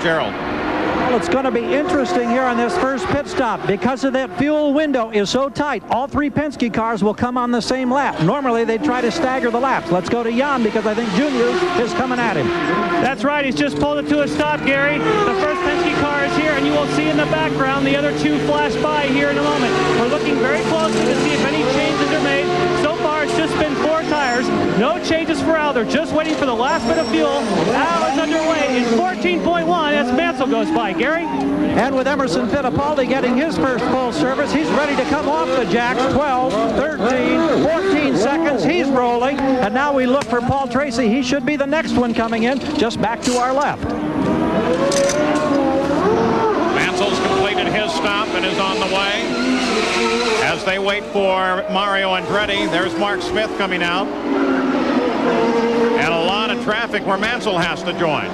Gerald. Well, it's going to be interesting here on this first pit stop because of that fuel window is so tight. All three Penske cars will come on the same lap. Normally, they try to stagger the laps. Let's go to Jan because I think Junior is coming at him. That's right. He's just pulled it to a stop, Gary. The first Penske car is here, and you will see in the background the other two flash by here in a moment. We're looking very closely to see if any changes are made. So far, it's just been 4 tires. No changes for Al. They're just waiting for the last bit of fuel. Al is underway in 14.1 as Mansell goes by. Gary? And with Emerson Fittipaldi getting his first full service, he's ready to come off the jacks. 12, 13, 14 seconds. He's rolling. And now we look for Paul Tracy. He should be the next one coming in, just back to our left. Mansell's completed his stop and is on the way. As they wait for Mario Andretti, there's Mark Smith coming out. And a lot of traffic where Mansell has to join.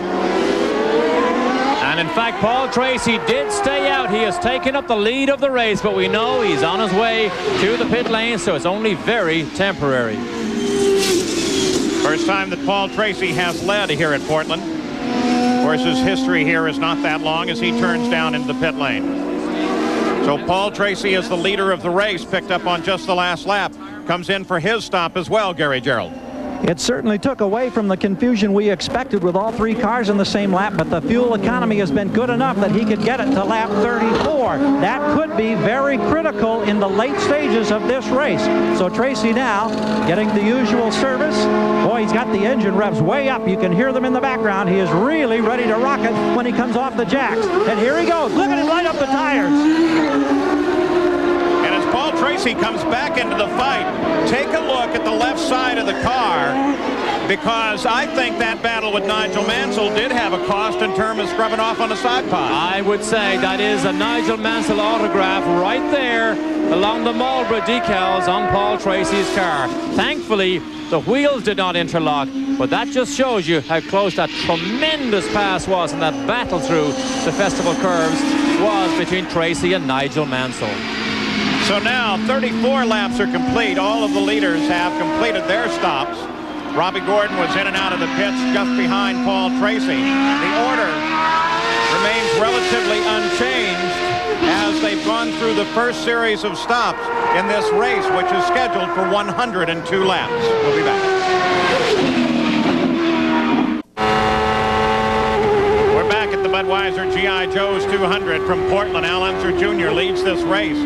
And in fact, Paul Tracy did stay out. He has taken up the lead of the race, but we know he's on his way to the pit lane, so it's only very temporary. First time that Paul Tracy has led here at Portland. Of course, his history here is not that long as he turns down into the pit lane. So Paul Tracy is the leader of the race, picked up on just the last lap. Comes in for his stop as well, Gary Gerould. It certainly took away from the confusion we expected with all 3 cars in the same lap, but the fuel economy has been good enough that he could get it to lap 34. That could be very critical in the late stages of this race. So Tracy now getting the usual service. Boy, he's got the engine revs way up. You can hear them in the background. He is really ready to rock it when he comes off the jacks. And here he goes. Look at him light up the tires. Paul Tracy comes back into the fight. Take a look at the left side of the car, because I think that battle with Nigel Mansell did have a cost in terms of scrubbing off on the side pod. I would say that is a Nigel Mansell autograph right there along the Marlboro decals on Paul Tracy's car. Thankfully, the wheels did not interlock, but that just shows you how close that tremendous pass was and that battle through the festival curves was between Tracy and Nigel Mansell. So now 34 laps are complete. All of the leaders have completed their stops. Robbie Gordon was in and out of the pits just behind Paul Tracy. The order remains relatively unchanged as they've gone through the first series of stops in this race, which is scheduled for 102 laps. We'll be back. We're back at the Budweiser G.I. Joe's 200 from Portland. Al Unser Jr. leads this race.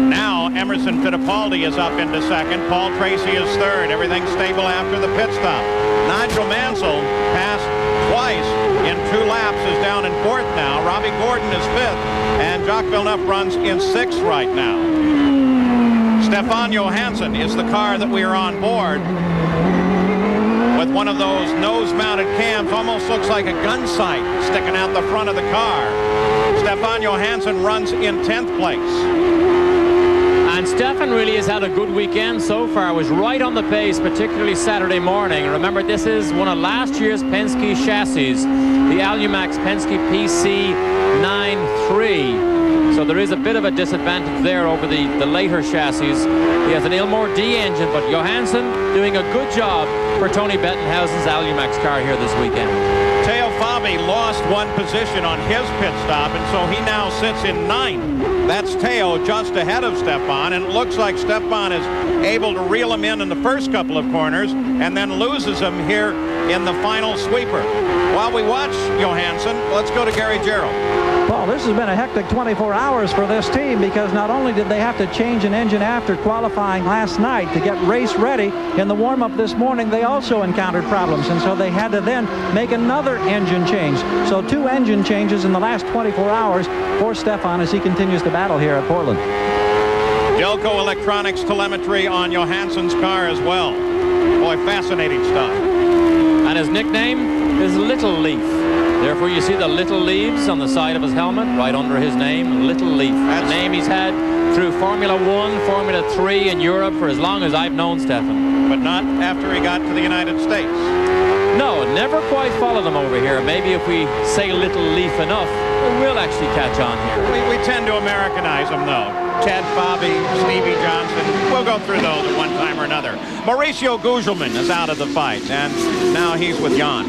Now Emerson Fittipaldi is up into second. Paul Tracy is third. Everything stable after the pit stop. Nigel Mansell passed twice in 2 laps, is down in 4th now. Robbie Gordon is 5th, and Jacques Villeneuve runs in 6th right now. Stefan Johansson is the car that we are on board, with one of those nose-mounted cams. Almost looks like a gun sight sticking out the front of the car. Stefan Johansson runs in 10th place. And Stefan really has had a good weekend so far. Was right on the pace, particularly Saturday morning. Remember, this is one of last year's Penske chassis, the Alumax Penske PC93. So there is a bit of a disadvantage there over the later chassis. He has an Ilmor D engine, but Johansson doing a good job for Tony Bettenhausen's Alumax car here this weekend. Teo Fabi lost 1 position on his pit stop, and so he now sits in 9th. That's Teo just ahead of Stefan, and it looks like Stefan is able to reel him in the first couple of corners and then loses him here in the final sweeper. While we watch Johansson, let's go to Gary Gerould. Paul, this has been a hectic 24 hours for this team because not only did they have to change an engine after qualifying last night to get race ready, in the warm-up this morning they also encountered problems, and so they had to then make another engine change. So 2 engine changes in the last 24 hours for Stefan as he continues to battle here at Portland. Delco Electronics telemetry on Johansson's car as well. Boy, fascinating stuff. And his nickname is Little Leaf. Therefore, you see the little leaves on the side of his helmet, right under his name, Little Leaf. That's the name he's had through Formula 1, Formula 3 in Europe for as long as I've known Stefan. But not after he got to the United States. No, never quite followed him over here. Maybe if we say Little Leaf enough, it will actually catch on here. We tend to Americanize him, though. Ted Fabi, Stevie Johnson. We'll go through those at one time or another. Mauricio Gugelmin is out of the fight, and now he's with Jan.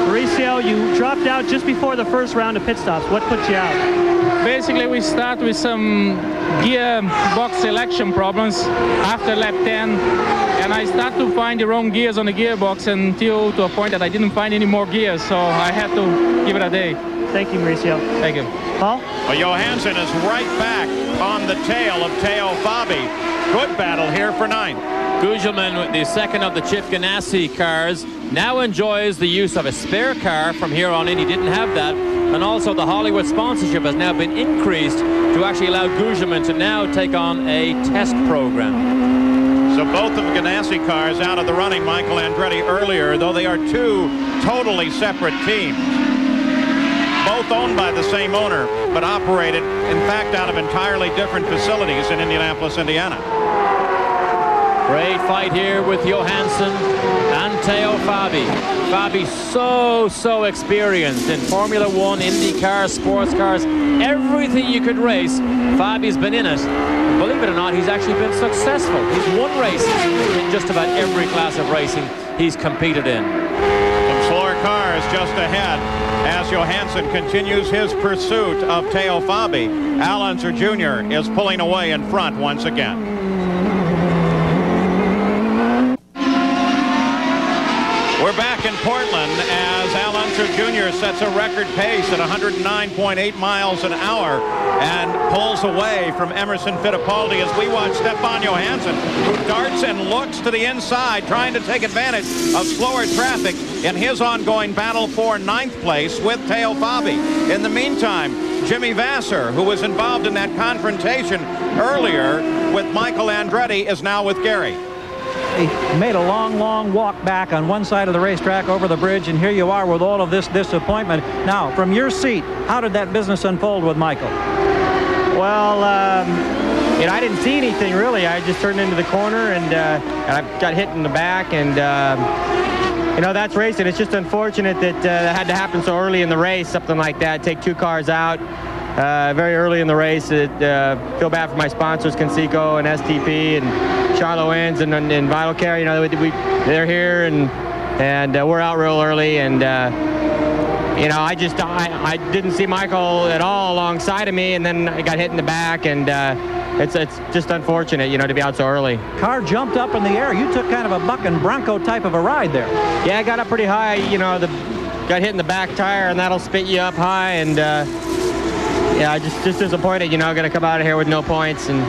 Mauricio, you dropped out just before the first round of pit stops. What put you out? Basically, we start with some gear box selection problems after lap 10, and I start to find the wrong gears on the gearbox until to a point that I didn't find any more gears, so I had to give it a day. Thank you, Mauricio. Thank you. Paul? Well, Johansson is right back on the tail of Teo Fabi. Good battle here for 9th. Gugelmin, the second of the Chip Ganassi cars, now enjoys the use of a spare car from here on in. He didn't have that. And also the Hollywood sponsorship has now been increased to actually allow Gugelmin to now take on a test program. So both of the Ganassi cars out of the running, Michael Andretti earlier, though they are two totally separate teams. Both owned by the same owner, but operated, in fact, out of entirely different facilities in Indianapolis, Indiana. Great fight here with Johansson and Teo Fabi. Fabi so experienced in Formula One, IndyCar, sports cars, everything you could race. Fabi's been in it. And believe it or not, he's actually been successful. He's won races in just about every class of racing he's competed in. Some slower cars just ahead as Johansson continues his pursuit of Teo Fabi. Al Unser Jr. is pulling away in front once again. We're back in Portland as Al Unser Jr. sets a record pace at 109.8 miles an hour and pulls away from Emerson Fittipaldi as we watch Stefan Johansson, who darts and looks to the inside, trying to take advantage of slower traffic in his ongoing battle for 9th place with Teo Fabi. In the meantime, Jimmy Vasser, who was involved in that confrontation earlier with Michael Andretti, is now with Gary. He made a long walk back on one side of the racetrack over the bridge, and here you are with all of this disappointment. Now, from your seat, how did that business unfold with Michael? Well, I didn't see anything really. I just turned into the corner and I got hit in the back, and that's racing. It's just unfortunate that that had to happen so early in the race, something like that. Take 2 cars out very early in the race. Feel bad for my sponsors, Conseco and STP and Charlo Ends and Vital Care. They're here and we're out real early, and I didn't see Michael at all alongside of me, and then I got hit in the back, and it's just unfortunate, to be out so early. Car jumped up in the air. You took kind of a buck and bronco type of a ride there. Yeah, I got up pretty high. Got hit in the back tire, and that'll spit you up high, and yeah, just disappointed. Going to come out of here with no points and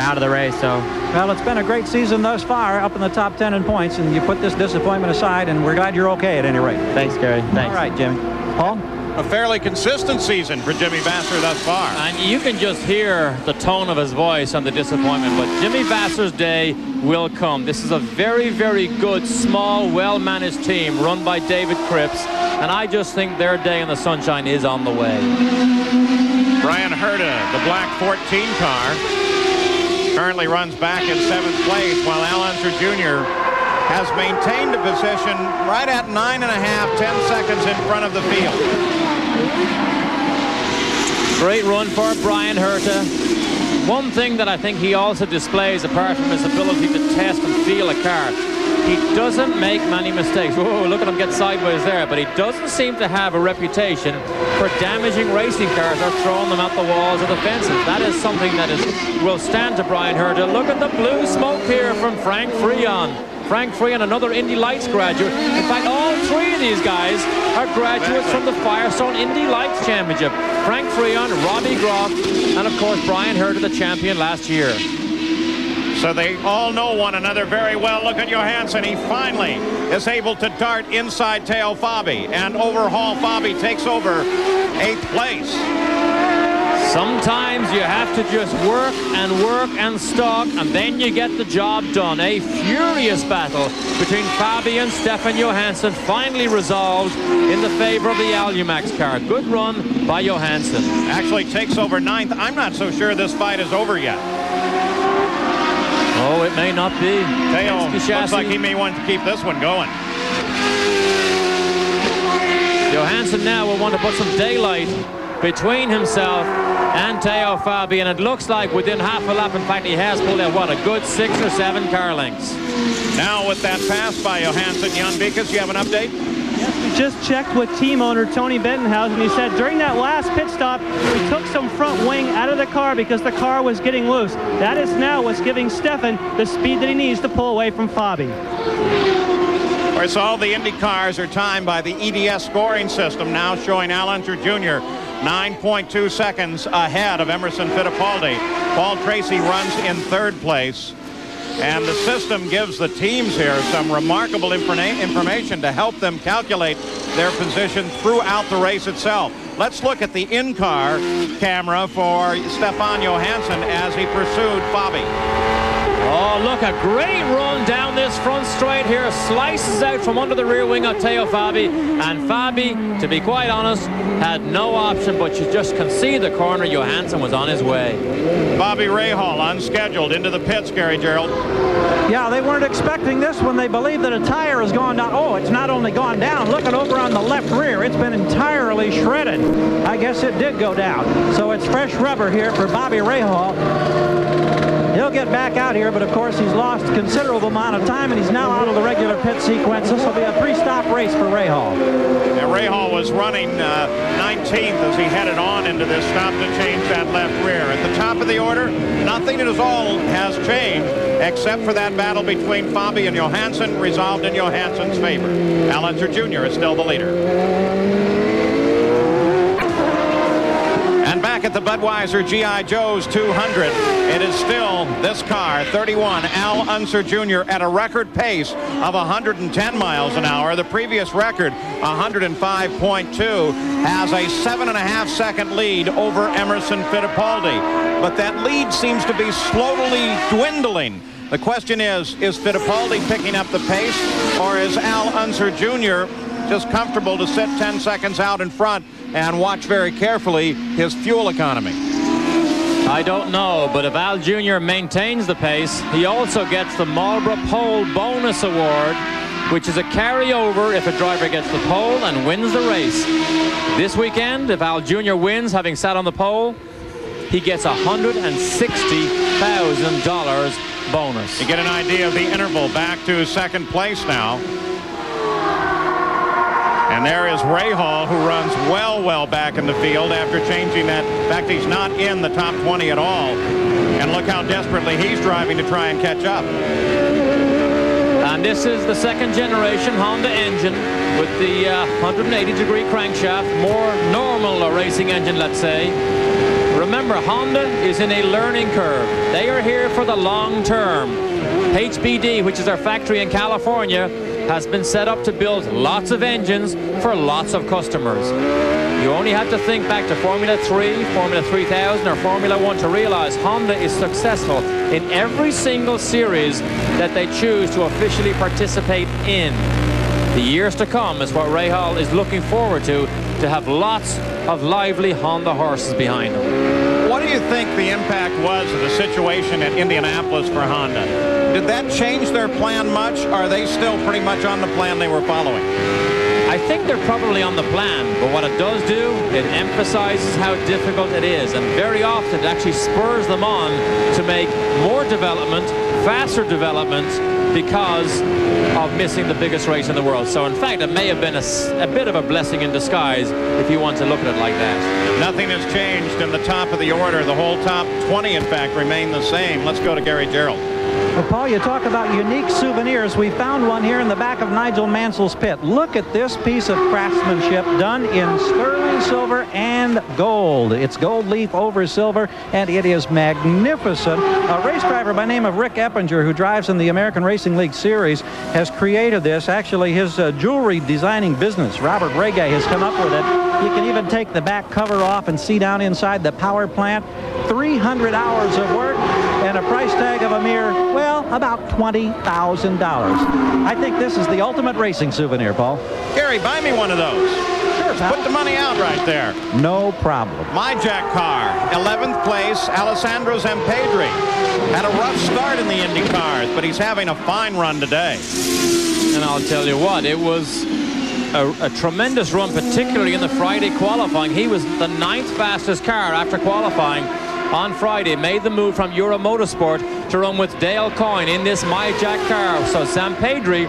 out of the race. So. Well, it's been a great season thus far, up in the top 10 in points, and you put this disappointment aside, and we're glad you're okay at any rate. Thanks, Gary. Thanks. All right, Jimmy. Paul? A fairly consistent season for Jimmy Vasser thus far. And you can just hear the tone of his voice on the disappointment, but Jimmy Vasser's day will come. This is a very good, small, well-managed team run by David Cripps, and I just think their day in the sunshine is on the way. Brian Herta, the black 14 car, currently runs back in 7th place, while Al Unser Jr. has maintained a position right at 9.5, 10 seconds in front of the field. Great run for Brian Herta. One thing that I think he also displays, apart from his ability to test and feel a car, he doesn't make many mistakes. Whoa, look at him get sideways there, but he doesn't seem to have a reputation for damaging racing cars or throwing them at the walls or the fences. That is something that will stand to Brian Herta. Look at the blue smoke here from Frank Freon. Frank Freon, another Indy Lights graduate. In fact, all 3 of these guys are graduates from the Firestone Indy Lights Championship. Frank Freon, Robbie Groff, and of course Brian Herta, the champion last year. So they all know one another very well. Look at Johansson. He finally is able to dart inside Teo Fabi, and overhaul Fabi takes over 8th place. Sometimes you have to just work and stalk, and then you get the job done. A furious battle between Fabi and Stefan Johansson finally resolved in the favor of the Alumax car. Good run by Johansson. Actually takes over 9th. I'm not so sure this fight is over yet. Oh, it may not be. Teo looks like he may want to keep this one going. Johansson now will want to put some daylight between himself and Teo Fabi, and it looks like within half a lap, in fact, he has pulled out, what, a good 6 or 7 car lengths. Now with that pass by Johansson, Jan Bikas, you have an update? Yes, just checked with team owner Tony Bettenhausen, and he said during that last pit stop, he took some front wing out of the car because the car was getting loose. That is now what's giving Stefan the speed that he needs to pull away from Fabi. Of course, all the Indy cars are timed by the EDS scoring system, now showing Al Unser Jr. 9.2 seconds ahead of Emerson Fittipaldi. Paul Tracy runs in third place. And the system gives the teams here some remarkable information to help them calculate their position throughout the race itself. Let's look at the in-car camera for Stefan Johansson as he pursued Fabi. Oh, look, a great run down this front straight here. Slices out from under the rear wing of Teo Fabi. And Fabi, to be quite honest, had no option but to just concede the corner. Johansson was on his way. Bobby Rahal unscheduled into the pits, Gary Gerould. Yeah, they weren't expecting this when they believe that a tire has gone down. Oh, it's not only gone down. Look at over on the left rear. It's been entirely shredded. I guess it did go down. So it's fresh rubber here for Bobby Rahal. He'll get back out here, but of course he's lost a considerable amount of time, and he's now out of the regular pit sequence. This will be a three-stop race for Rahal. Yeah, Rahal was running 19th as he headed on into this stop to change that left rear. At the top of the order, nothing at all has changed except for that battle between Fabi and Johansson, resolved in Johansson's favor. Al Unser Jr. is still the leader. And back at the Budweiser G.I. Joe's 200, it is still this car, 31, Al Unser Jr. at a record pace of 110 miles an hour. The previous record, 105.2, has a 7.5-second lead over Emerson Fittipaldi. But that lead seems to be slowly dwindling. The question is Fittipaldi picking up the pace, or is Al Unser Jr. just comfortable to sit 10 seconds out in front and watch very carefully his fuel economy? I don't know, but if Al Jr. maintains the pace, he also gets the Marlboro Pole Bonus Award, which is a carryover if a driver gets the pole and wins the race. This weekend, if Al Jr. wins, having sat on the pole, he gets $160,000 bonus. You get an idea of the interval back to second place now. And there is Rahal, who runs well back in the field after changing that. In fact, he's not in the top 20 at all. And look how desperately he's driving to try and catch up. And this is the second generation Honda engine with the 180-degree crankshaft, more normal racing engine, let's say. Remember, Honda is in a learning curve. They are here for the long term. HBD, which is our factory in California, has been set up to build lots of engines for lots of customers. You only have to think back to Formula 3, Formula 3000, or Formula 1 to realize Honda is successful in every single series that they choose to officially participate in. The years to come is what Rahal is looking forward to have lots of lively Honda horses behind him. What do you think the impact was of the situation at Indianapolis for Honda? Did that change their plan much? Or are they still pretty much on the plan they were following? I think they're probably on the plan, but what it does do, it emphasizes how difficult it is, and very often it actually spurs them on to make more development, faster development, because of missing the biggest race in the world. So in fact, it may have been a bit of a blessing in disguise if you want to look at it like that. Nothing has changed in the top of the order. The whole top 20, in fact, remain the same. Let's go to Gary Gerould. Well, Paul, you talk about unique souvenirs. We found one here in the back of Nigel Mansell's pit. Look at this piece of craftsmanship done in sterling silver and gold. It's gold leaf over silver, and it is magnificent. A race driver by the name of Rick Eppinger, who drives in the American Racing League Series, has created this. Actually, his jewelry designing business, Robert Regay, has come up with it. You can even take the back cover off and see down inside the power plant. 300 hours of work and a price tag of a mere, well, about $20,000. I think this is the ultimate racing souvenir, Paul. Gary, buy me one of those. Sure, pal. Put the money out right there. No problem. My Jack car, 11th place, Alessandro Zampedri. Had a rough start in the Indy cars, but he's having a fine run today. And I'll tell you what, it was a tremendous run, particularly in the Friday qualifying. He was the 9th fastest car after qualifying on Friday, made the move from Euro Motorsport to run with Dale Coyne in this My Jack car. So Zampedri